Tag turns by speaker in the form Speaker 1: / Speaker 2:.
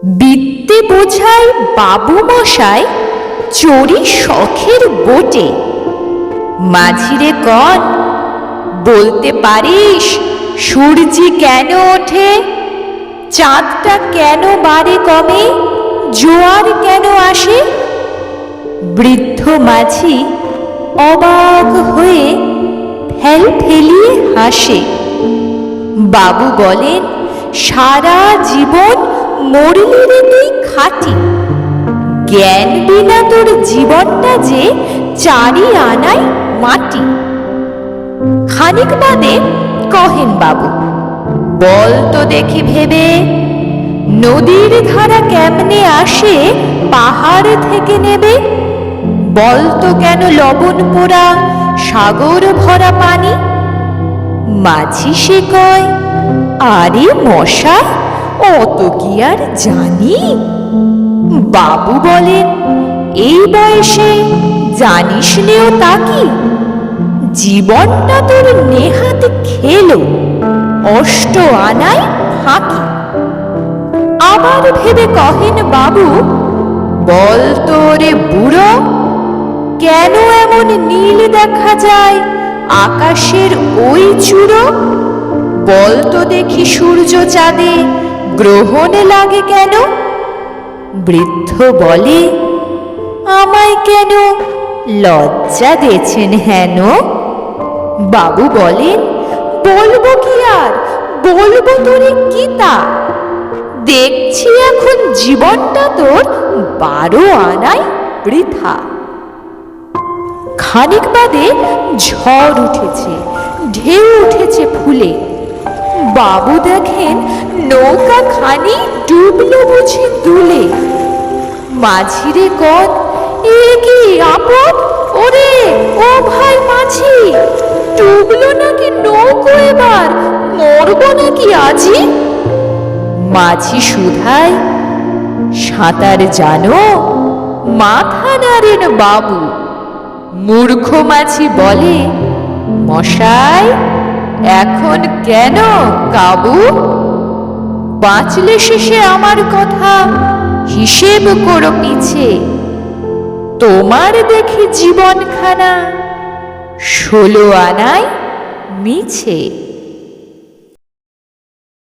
Speaker 1: বিদ্যে বোঝায় বাবু মশাই চড়ি শখের বোটে। মাঝিরে কন, বলতে পারিস সূর্যি কেন ওঠে? চাঁদটা কেন বাড়ে কমে? জোয়ার কেন আসে? বৃদ্ধ মাঝি অবাক হয়ে ফেল ফেলিয়ে হাসে। বাবু বলেন, সারা জীবন মরলি রে তুই খাটি, জ্ঞান বিনা তোর জীবনটা যে চারি আনাই মাটি। খানিক বাদে কহেন বাবু, বল তো দেখি ভেবে, নদীর ধারা কেমনে আসে পাহাড় থেকে নেবে? বল তো কেন লবণ পোড়া সাগর ভরা পানি? মাঝি সে কয়, আরে মশাই অত কি আর জানি? বাবু বলেন, এই বয়সে জানিস নেও তা কি? জীবনটা তোর নেহাত খেলো, অষ্ট আনাই ফাঁকি। আবার ভেবে কহেন বাবু, বল তো রে বুড়ো, কেন এমন নীল দেখা যায় আকাশের ওই চূড়ো? বল তো দেখি সূর্য চাঁদে গ্রহণ লাগে কেন? বৃদ্ধ বলে, আমায় কেন লজ্জা দিয়েছেন হেন? বাবু বলেন, বলবো কি আর, বলবো তোরে কি তা? দেখছি এখন জীবনটা তোর 12 আনাই বৃথা। খানিক বাদে ঝড় উঠেছে, ঢেউ উঠেছে ফুলে। বাবু দেখেন নৌকা খানি ডুবলো বুঝি দুলে। মাঝিরে কন, এ কি আপদ? ওরে ও ভাই মাঝি, ডুবলো নাকি নৌকো এবার? মরবো নাকি আজি? মাঝি শুধায়, সাঁতার জানো? মাথা নাড়েন বাবু। মূর্খ মাঝি বলে, মশাই এখন কেন কাবু? বাঁচলে শেষে আমার কথা হিসেব করো পিছে। তোমার দেখি জীবনখানা 16 আনায় মিছে।